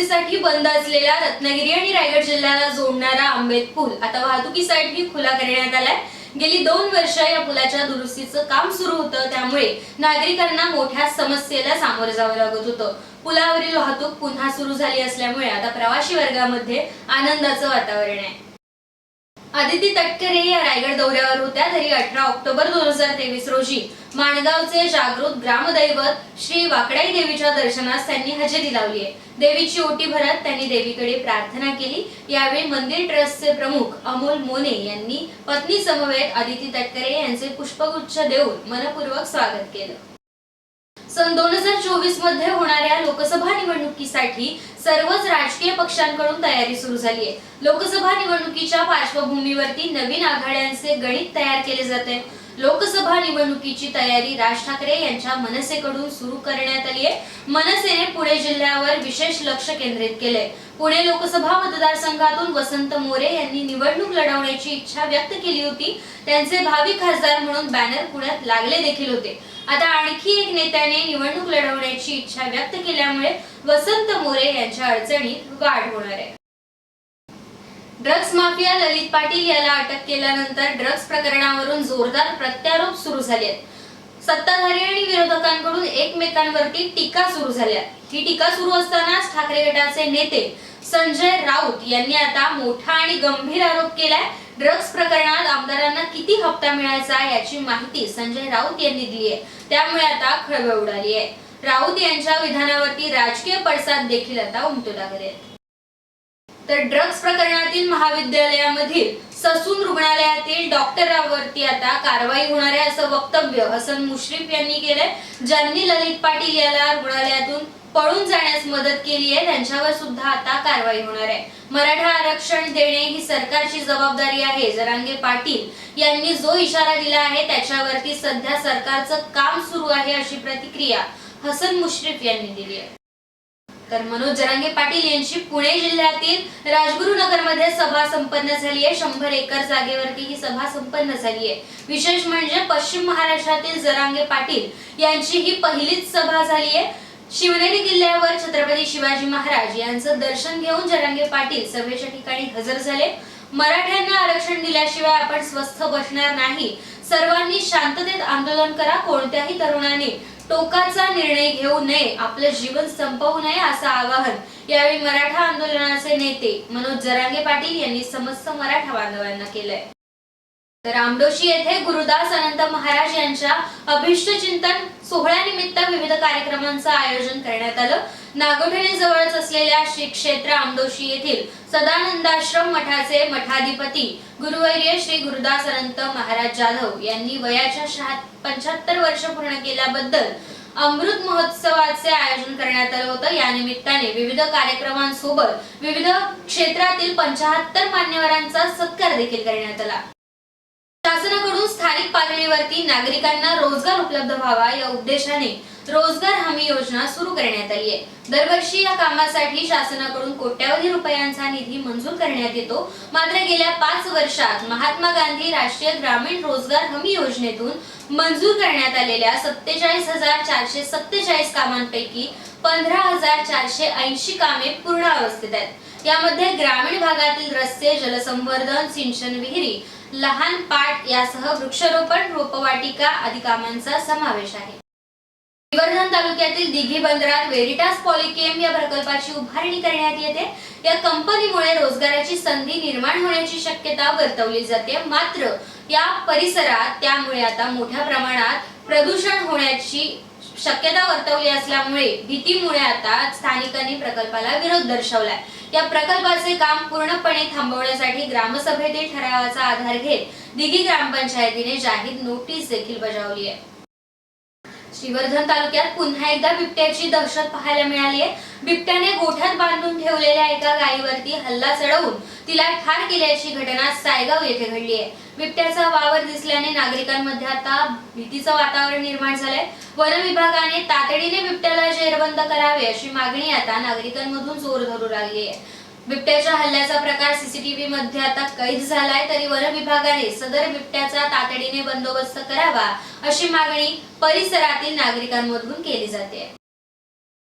दुरुस्तीसाठी बंद असलेला रत्नागिरी आणि रायगड जिल्ह्याला जोडणारा आंबेत पूल आता वाहतुकीसाठी खुला करण्यात आलाय। गेली 2 वर्ष या पुलाच्या दुरुस्तीचं काम सुरू होतं, त्यामुळे नागरिकांना मोठ्या समस्येला सामोरं जावं लागत होतं। पुलावरील वाहतूक पुन्हा सुरू झाली असल्यामुळे आता प्रवासी वर्गामध्ये आनंदाचं वातावरण आहे। आदिती तटकरे या रायगड दौऱ्यावर होत्या, तरी 18 ऑक्टोबर 2023 रोजी माणगावचे जागृत ग्रामदैवत श्री वाकडाई देवीच्या दर्शनास त्यांनी हजेरी लावली आहे। देवीची ओटी भरत त्यांनी देवीकडे प्रार्थना केली। यावेळी मंदिर ट्रस्टचे प्रमुख अमोल मोने यांनी पत्नी समवेत आदिती तटकरे यांचे पुष्पगुच्छ देऊन मनपूर्वक स्वागत केलं। सन 2024 मध्ये होणाऱ्या लोकसभा निवडणुकीसाठी सर्वच राजकीय पक्षांकडून तयारी सुरू झाली आहे। लोकसभा निवडणुकीच्या पार्श्वभूमीवरती नवीन आघाड्यांचे गणित तयार केले जाते। लोकसभा निवडणुकीची तयारी राज ठाकरे यांच्या मनसेकडून सुरू करण्यात आली आहे। मनसेने पुणे जिल्ह्यावर विशेष लक्ष केंद्रित केले। पुणे लोकसभा मतदारसंघातून वसंत मोरे यांनी निवडणूक लढवण्याची इच्छा व्यक्त केली होती। त्यांचे भावी खासदार म्हणून बॅनर पुण्यात लागले देखील होते। आता आणखी एक नेत्याने निवडणूक लढवण्याची इच्छा व्यक्त केल्यामुळे वसंत मोरे यांच्या अडचणीत वाढ होणार आहे। ड्रग्स माफिया ललित पाटील याला अटक केल्यानंतर ड्रग्स प्रकरणावरून जोरदार प्रत्यारोप सुरू झाले आहेत। सत्ताधारी आणि विरोधकांकडून एकमेकांवरती टीका सुरू झाल्या। ही टीका सुरू असतानाच ठाकरे गटाचे नेते संजय राऊत यांनी आता मोठा आणि गंभीर आरोप केलाय। ड्रग्स प्रकरणात आमदारांना किती हप्ता मिळायचा याची माहिती संजय राऊत यांनी दिली आहे, त्यामुळे आता खळबळ उडाली आहे। राऊत यांच्या विधानावरती राजकीय पडसाद देखील आता उमटू लागले आहेत। तर ड्रग्स प्रकरणातील महाविद्यालयामधील ससून रुग्णालयातील डॉक्टरांवरती आता कारवाई होणार आहे, असं वक्तव्य हसन मुश्रीफ यांनी केलंय। ज्यांनी ललित पाटील याला रुग्णालयातून पळून जाण्यास मदत केली आहे त्यांच्यावर सुद्धा आता कारवाई होणार आहे। मराठा आरक्षण देणे ही सरकारची जबाबदारी आहे। जरांगे पाटील यांनी जो इशारा दिला आहे त्याच्यावरती सध्या सरकारचं काम सुरू आहे, अशी प्रतिक्रिया हसन मुश्रीफ यांनी दिली आहे। तर मनोज जरांगे पाटील यांची पुणे जिल्ह्यातील राजगुरुनगरमध्ये सभा संपन्न झाली आहे। 100 एकर जागेवरती ही सभा संपन्न झाली आहे। विशेष म्हणजे पश्चिम महाराष्ट्रातील जरांगे पाटील यांची ही पहिलीच सभा झाली आहे। शिवनेरी किल्ल्यावर छत्रपती शिवाजी महाराज यांचं दर्शन घेऊन जरांगे पाटील सभेच्या ठिकाणी हजर झाले। मराठ्यांना आरक्षण दिल्याशिवाय आपण स्वस्थ बसणार नाही। सर्वांनी शांततेत आंदोलन करा। कोणत्याही तरुणाने टोकाचा निर्णय घेऊ नये, आपलं जीवन संपवू नये, असं आवाहन यावेळी मराठा आंदोलनाचे नेते मनोज जरांगे पाटील यांनी समस्त मराठा बांधवांना केलंय। तर आमडोशी येथे गुरुदास अनंत महाराज यांच्या अभिष्ट चिंतन सोहळ्यानिमित्त विविध कार्यक्रमांचं आयोजन करण्यात आलं। नागोठणे जवळच असलेल्या श्री क्षेत्र आमडोशी येथील सदानंदाश्रम मठाचे मठाधिपती गुरुवर्य श्री गुरुदास अनंत महाराज जाधव यांनी वयाच्या 75 वर्ष पूर्ण केल्याबद्दल अमृत महोत्सवाचे आयोजन करण्यात आलं होतं। या निमित्ताने विविध कार्यक्रमांसोबत विविध क्षेत्रातील 75 मान्यवरांचा सत्कार देखील करण्यात आला। शासनाकडून स्थानिक पातळीवरती नागरिकांना रोजगार उपलब्ध व्हावा या उद्देशाने रोजगार हमी योजना सुरू करण्यात आली आहे। दरवर्षी या कामासाठी शासनाकडून कोट्यावधी रुपयांचा निधी मंजूर करण्यात येतो। मात्र गेल्या 5 वर्षात महात्मा गांधी राष्ट्रीय ग्रामीण रोजगार हमी योजनेतून मंजूर करण्यात आलेल्या 47,447 कामांपैकी 15,480 कामे पूर्ण अवस्थेत आहेत। यामध्ये ग्रामीण भागातील रस्ते, जलसंवर्धन, सिंचन विहिरी, लहान पाट यासह वृक्षारोपण, रोपवाटिका आदी कामांचा समावेश आहे। श्रीवर्धन तालुक्यातील दिघी बंदरात वेरिटास पॉलिकेम या प्रकल्पाची उभारणी करण्यात येते। या कंपनीमुळे रोजगाराची संधी निर्माण होण्याची शक्यता वर्तवली जाते। मात्र या परिसरात त्यामुळे आता मोठ्या प्रमाणात प्रदूषण होण्याची शक्यता वर्तवली असल्यामुळे भीतीमुळे आता स्थानिकांनी प्रकल्पाला विरोध दर्शवलाय। या प्रकल्पाचे काम पूर्णपणे थांबवण्यासाठी ग्रामसभेतील ठरावाचा आधार घेत दिघी ग्रामपंचायतीने जाहीर नोटीस देखील बजावली आहे। श्रीवर्धन तालुक्यात पुन्हा एकदा बिबट्याची दहशत पाहायला मिळाली आहे। बिबट्याने गोठ्यात बांधून ठेवलेल्या एका गायीवरती हल्ला चढवून तिला ठार केल्याची घटना सायगाव येथे घडली आहे। बिबट्याचा वावर दिसल्याने नागरिकांमध्ये आता भीतीचं वातावरण निर्माण झालंय। वन विभागाने तातडीने बिबट्याला जेरबंद करावे अशी मागणी आता नागरिकांमधून जोर धरू लागली आहे। बिबट्याच्या हल्ल्याचा प्रकार सीसीटीव्ही मध्ये आता कैद झालाय, तरी वन विभागाने सदर बिबट्याचा तातडीने बंदोबस्त करावा अशी मागणी परिसरातील नागरिकांमधून केली जाते।